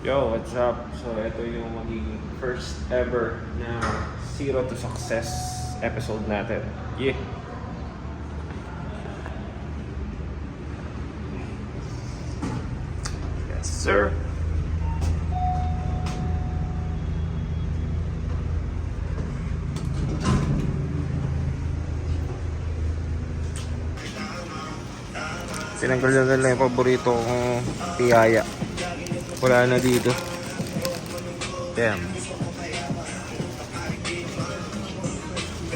Yo, what's up? So, ito yung magiging first ever na Zero to Success episode natin. Yeah! Yes, sir! Sinanggal na nila yung paborito kong piyaya. Wala na dito. Damn.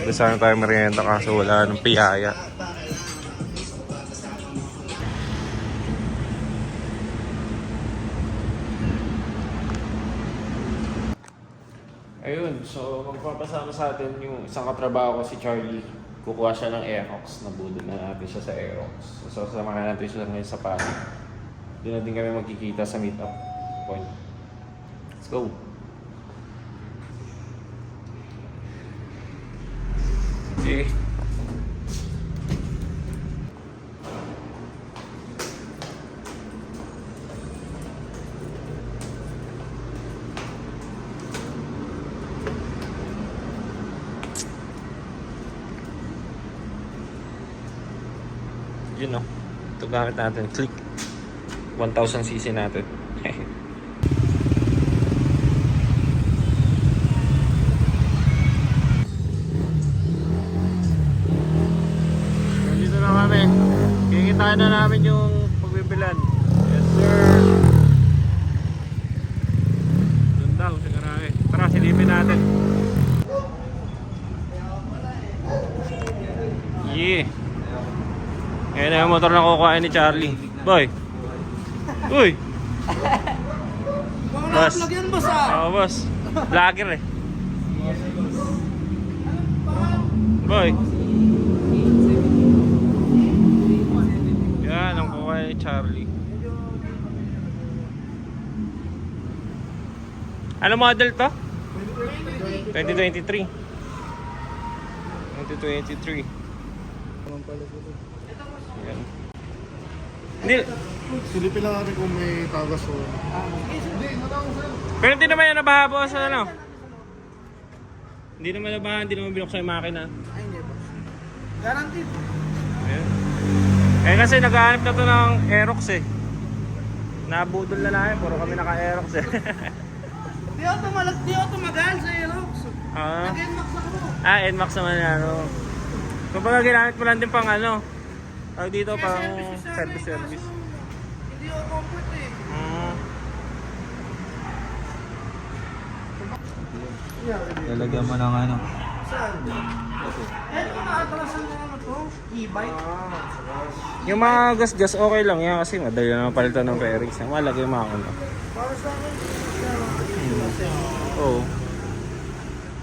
Basta na tayo merienda kaso wala ng piyaya. Ayun, so magpapasama sa atin yung isang katrabaho ko si Charlie. Kukuha siya ng Aerox. Nabudol na natin siya sa Aerox. So sasamahan natin siya ngayon sa Pasig. Doon na din kami magkikita sa meetup point. Let's go! Okay. Yun o. Ito gamit natin. Click. 1000cc natin. Nandito na kami. Kikitain na namin yung pagbibilan. Yes sir. Doon daw sa garahe. Tara, silipin natin. Yeah. Ayan na yung motor na kukuhain ni Charlie. Boy! Uy! Boss! Lagyan boss ah! Oo boss. Vlogger eh. Boy! Yan ang kukuhain ni Charlie. Ano model to? 2023. 2023. Yan. Hindi. Silipin lang natin kung may tagas o... Hindi, natawag sa'yo. Pero hindi naman yan nabaha boss, ano? Hindi naman nabaha, hindi naman binuksan yung makina. Ay, hindi boss. Guaranteed. Ayan. Eh kasi naghahanap na to ng Aerox eh. Nabudol na namin, puro kami naka-Aerox eh. Di ako tumagal sa Aerox. Ah, Nag-NMAX ako. NMAX naman yan, ano. Kumbaga ginamit mo lang din pang ano. Tawag dito pang service. Hindi ako comfort eh. Lalagyan mo ng ano. Saan? Eto nakatalasan mo ano to? E-bike? Yung mga gas-gas okay lang yan kasi madali na palitan ng fairings. Malagay yung makina. Para sa akin. Oo.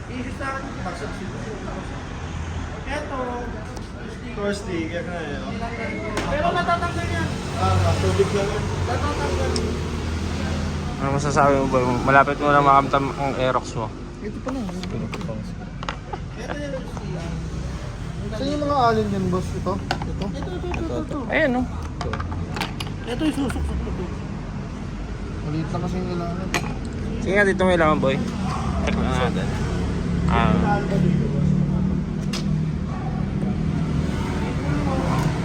Issue sa akin. Basag sila. Eto. First sticker na yun. Pero natatanggal yan. Tubig lang. Natatanggal. Ano masasabi mo ba? Malapit mo na makamtam ang Aerox mo. Ito pa lang. Ito yung saan yung mga alin yan boss? Ito? Ito. Ayun no. Ito yung susuk-suk ko. Maliit lang kasi yung ilangan. Sige nga dito may laman boy. Check lang natin.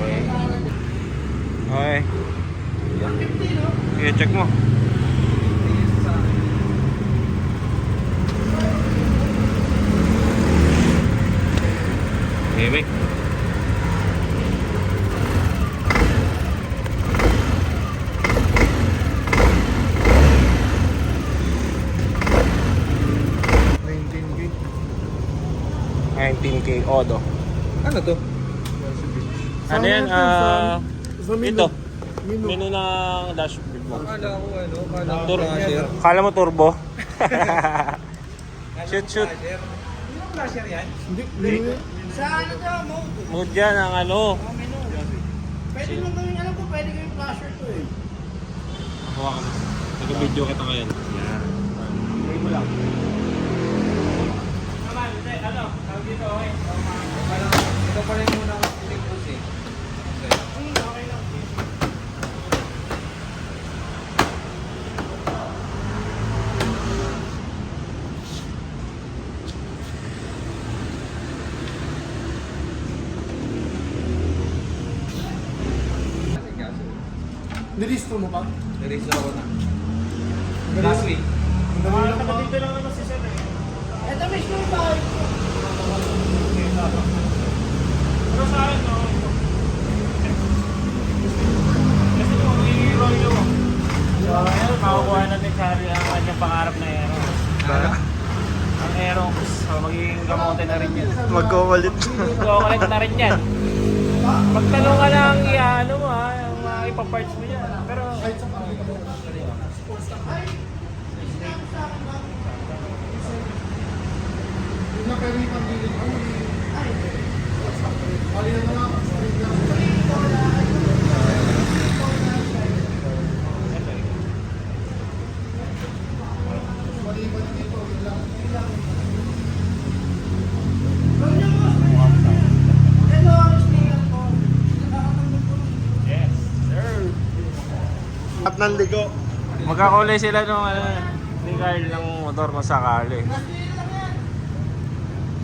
Okay. Okay. 150 no? Sige, check mo. Okay, 19K Odo. Ano to? Ano yan? Sa Ito. Mino. Menu ng dashboard mo. Kala ko ano, kala ko Tur- flasher. Kala mo turbo? Shoot. Yung flasher yan? Hindi. Mino. Sa ano to? Mood yan ang ano. Mino. Pwede nung gawin, alam ko pwede gawin flasher to eh. Hawakan mo. Nag-video kita ngayon. Yan. Try mo lang. Naman, hindi. Ano? Tawag dito, okay? Ito pala yung muna ang boss eh. Okay lang. Nilisto mo pa? Nirelease ako na. Last week. Ang dali lang pa. Dito lang naman si Sir. Eto, may sure pa. Pero sa akin, no? Kasi kung i-roll yun. So, ayun, makukuha natin Charlie ang kanyang pangarap na Aerox. Ang Aerox, so, magiging gamote na rin yan. Magkukulit. Magkukulit na rin yan. Magtanong ka lang, ano mo ha, yung mga ipaparts mo yan. Pero, Kahit sa pangit ako. Yung na-carry pang bilin. Bali na lang. yes, sir. At ng ligo. Magkakulay sila nung ano, ni Carl ng motor masakali.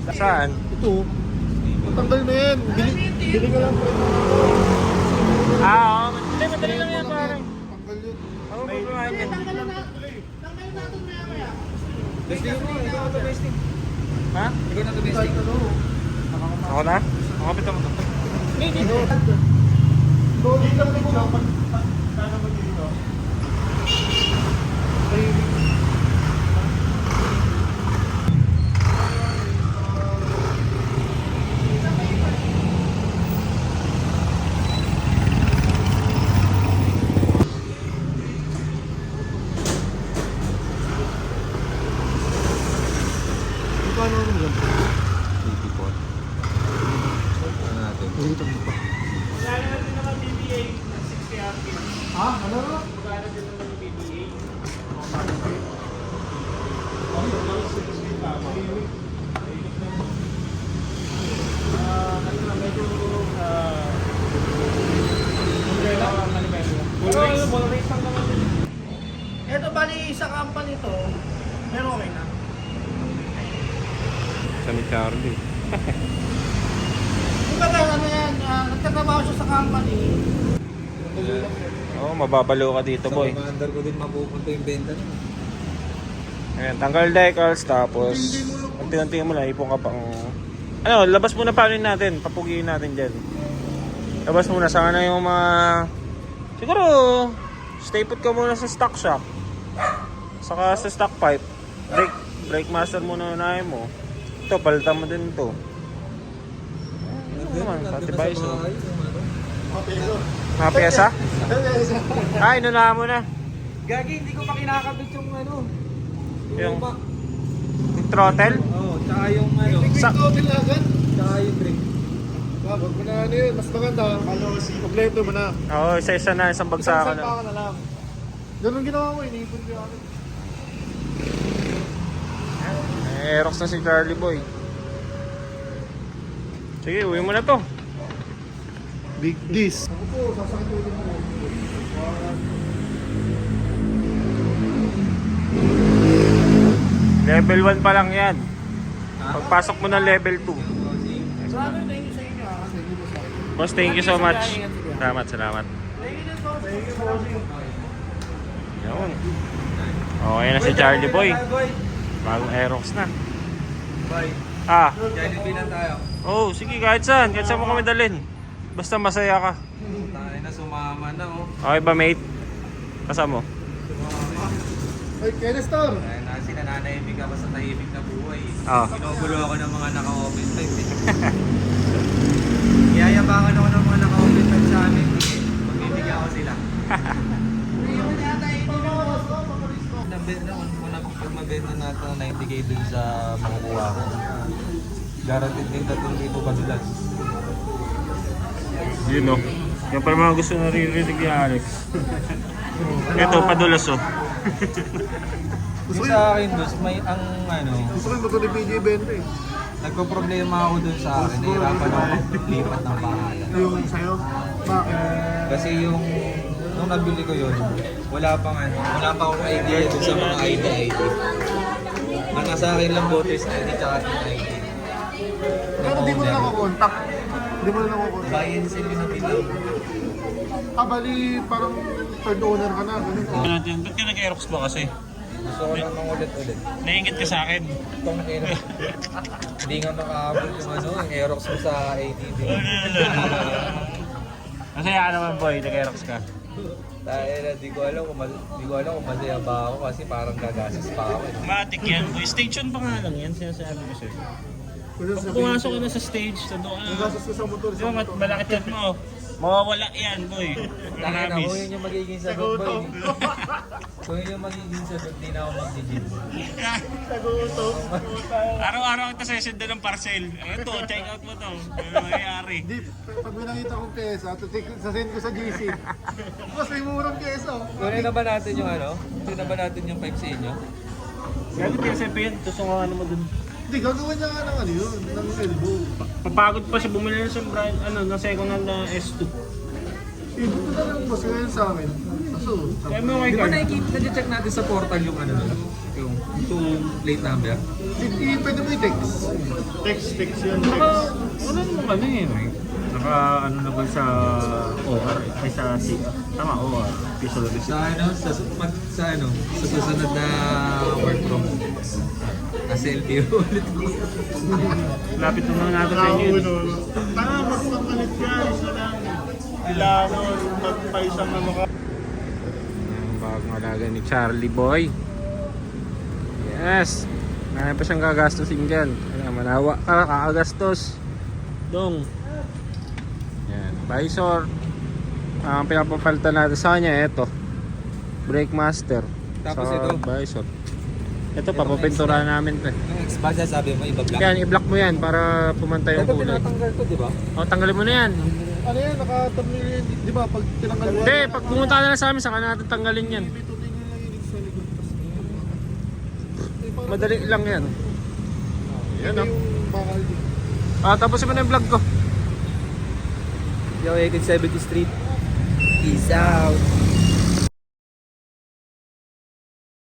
Saan? Ito. Matanggal na yan. Bili ka lang. Oo. Hindi, madali lang yan parang. Tanggal yun. Ako magpapakain yan. Besting mo, ikaw na to besting. Ha? Ikaw na to besting. Kahit ano. Ako na? Ako pito mo to. Hindi, dito. Loading lang din siya. Saan naman dito? Paano mo yan? 84. Ano natin? Dito mo pa. Magkano na din naman BBA ng 60 RPM? Ha? Ano? Magkano din naman yung BBA? Pero ano, ball race lang naman din. Ito bali sa company to. Pero okay na. Sa ni Charlie. Kung baga ano yan, nagtatrabaho siya sa company. Oo, mababalo ka dito, Sa boy. commander ko din mapupunta yung benta niya. Ayan, tanggal decals, tapos unti-unti mo lang, ipon ka pang... Ano, labas muna paano natin, papugiin natin dyan. Labas muna, sana yung mga... Siguro, stay put ka muna sa stock shop. Saka sa stock pipe. Brake master muna unahin mo. Ito, palitan mo din ito. Ano naman, patibay so. Mga pyesa? Ay, inunahan mo na. Gagi, hindi ko pa kinakabit yung ano. Yung- luma. Yung throttle? Oo, tsaka yung ano. Sa- Sa agad. Tsaka yung brake. Wag mo na ano yun. Mas maganda. Kompleto mo na. Oo, isa-isa na, isang bagsakan na. Isang na lang. Ganun ginawa ko. Iniipon ko yung Aerox na si Charlie Boy. Sige, uwi mo na to. Big disc. Ako po, sasakit ulit mo. Level 1 pa lang yan. Pagpasok mo ng level 2. Salamat, thank you sa inyo. Thank you sa inyo. Boss, thank you so much. Salamat. Thank you din po. Thank you, bossing. Yun. Okay na si Charlie Boy. Bagong Aerox na. Bye. Ah, Jollibee na tayo. oh, sige, kahit saan mo kami dalhin. Basta masaya ka. Tayo na sumama na oh. Okay ba, mate? Kasama mo? Ay, Kenestor. Dahil na sila nanahimik ako sa tahimik na buhay. Ah. Ginugulo ako ng mga naka-office time eh. Iyayabangan ako ng mga naka-office time sa amin. Magbibigyan ako sila. Nabenta na kung mabenta natin ng 90k dun sa makukuha ko. Guaranteed din 3,000 padulas. Yun o. Yan pa mga gusto naririnig ni Alex. Ito, padulas o. Yung sa akin, boss, may ang ano, Gusto ko yung bago ni BJ Bente eh. nagpo-problema ako dun sa akin. Nahirapan ako maglipat ng pangalan. Yung sa'yo. Bakit? Kasi yung nung nabili ko yun, wala pa akong idea dun sa mga ID. Ang nasa akin lang voters ID tsaka ID. Pero di mo na ako contact. Hindi mo na nakukuha. Buy and sell yung nabilang. Bali, parang third owner ka na. Ganun. Natin, ba't ka nag-Aerox ba kasi? Gusto ko namang ulit-ulit. Naingit ka sa akin. Itong Aerox. Hindi nga makaabot yung ano, yung Aerox mo sa ATV. Masaya ka naman boy, nag-Aerox ka. Dahil di ko alam kung masaya ba ako kasi parang gagastos pa ako. Matik yan boy, station pa nga lang yan, sinasabi ko sa'yo. Kasi Pag sa pumasok ka na sa stage, sa doon Ang gastos ko sa motor. di ba, malaki chat mo. Mawawala yan boy. Taka na, kung Promise. yun yung magiging sagot boy. Kung yun yung magiging sagot, di na ako mag-gym. Araw-araw kita sesend ng parcel. Ito, check out mo to. Ano nangyayari? Hindi, pag may nakita kong pyesa, sasend ko sa GC. Mas may murang pyesa. Kunin na ba natin yung ano? Kunin na ba natin yung 5 sa inyo? Gano'n kaya sa yan, gusto nga ano mo dun. Hindi, gagawa niya nga ng ano yun, ng elbow. Papagod pa siya bumili na sa brand, ano, na second hand na S2. Ibig na lang boss ngayon sa akin. Kaso, Kaya mo kay Di ba card. na-check natin sa portal yung ano nun? Yung plate number? pwede mo i-text. Text yun. Ano mo ano yun eh? Naka ano na ba sa OR ay sa C. Tama OR. Visual receipt. Sa ano? Sa susunod na workroom. Selfie ulit ko. Lapit na mga natin sa inyo. Magpapalit ka, isa lang. Kailangan magpaisang ano ka. Ang bagong alaga ni Charlie Boy. Yes! Marami pa siyang gagastusin dyan. Kaya manawa ka, kakagastos. Dong. Yan. Visor. Ang pinapapalitan natin sa kanya, ito. Brake Master. Tapos sa ito. Visor. Ito, papapinturahan namin to. Yung Xbaga sabi mo, iba-block. Yan, i-block mo yan para pumantay yung Ito kulay. tinatanggal to, di ba? O, tanggalin mo na yan. Ano yan, nakatamil yun. Di ba, pag tinanggal mo. Hindi, pag pumunta ka na lang sa amin, saka natin tanggalin yan. Bitutin nyo lang yun sa likod. Tas Madali lang yan. Yan Ito o. yung bakal din. Tapos mo na yung vlog ko. Yo, 1870 Street. Peace out.